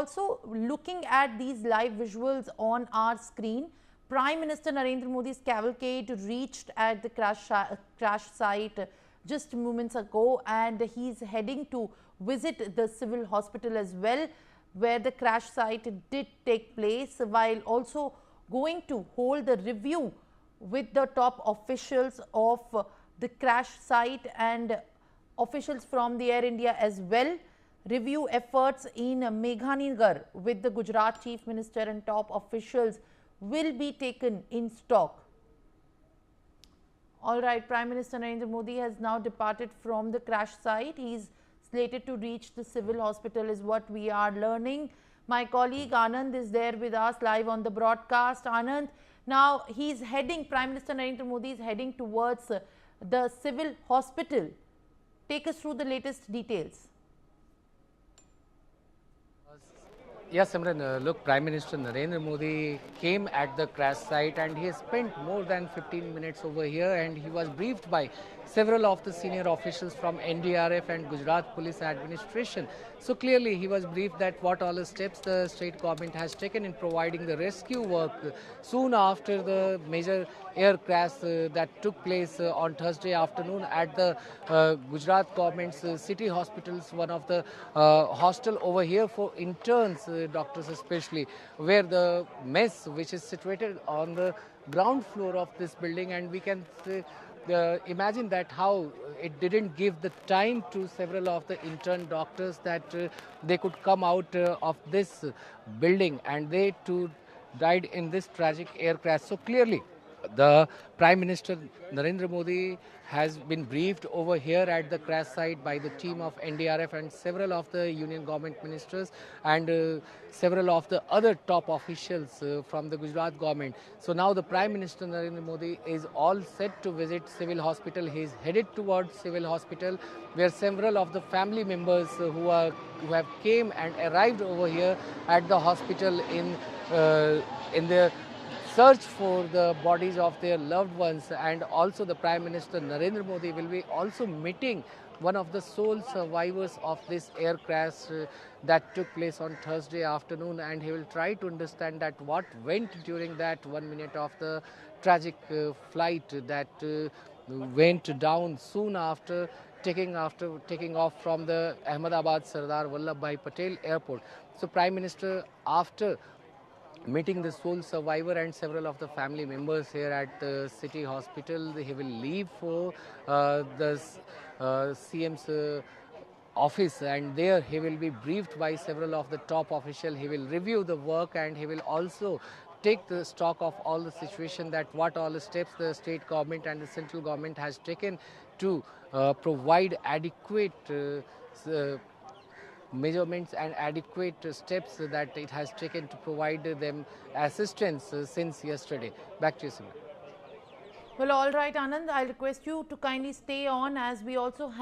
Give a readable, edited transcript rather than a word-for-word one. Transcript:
also looking at these live visuals on our screen. Prime Minister Narendra Modi's cavalcade reached at the crash site just moments ago, and he's heading to visit the civil hospital as well, where the crash site did take place, while also going to hold the review with the top officials of the crash site and officials from the Air India as well. Review efforts in Meghalinagar with the Gujarat Chief Minister and top officials will be taken in stock. All right, Prime Minister Narendra Modi has now departed from the crash site. He is slated to reach the civil hospital is what we are learning. My colleague Anand is there with us live on the broadcast. Anand, now he's heading, Prime Minister Narendra Modi is heading towards the civil hospital. Take us through the latest details. Yes, Simran, look, Prime Minister Narendra Modi came at the crash site and he has spent more than 15 minutes over here, and he was briefed by several of the senior officials from NDRF and Gujarat Police Administration. So clearly he was briefed that what all the steps the state government has taken in providing the rescue work soon after the major air crash that took place on Thursday afternoon at the Gujarat government's city hospitals, one of the hostel over here for interns, doctors especially, where the mess which is situated on the ground floor of this building, and we can imagine that how it didn't give the time to several of the intern doctors that they could come out of this building, and they too died in this tragic air crash. So clearly the Prime Minister Narendra Modi has been briefed over here at the crash site by the team of NDRF and several of the union government ministers and several of the other top officials from the Gujarat government. So now the Prime Minister Narendra Modi is all set to visit civil hospital. He is headed towards civil hospital, where several of the family members who have came and arrived over here at the hospital in the search for the bodies of their loved ones. And also the Prime Minister Narendra Modi will be also meeting one of the sole survivors of this air crash that took place on Thursday afternoon, and he will try to understand that what went during that 1 minute of the tragic flight that went down soon after taking off from the Ahmedabad Sardar Vallabhbhai Patel airport. So Prime Minister, after meeting the sole survivor and several of the family members here at the city hospital, he will leave for the CM's office, and there he will be briefed by several of the top officials. He will review the work, and he will also take the stock of all the situation, that what all the steps the state government and the central government has taken to provide adequate measurements and adequate steps that it has taken to provide them assistance since yesterday. Back to you, Simran. Well, all right, Anand, I'll request you to kindly stay on, as we also have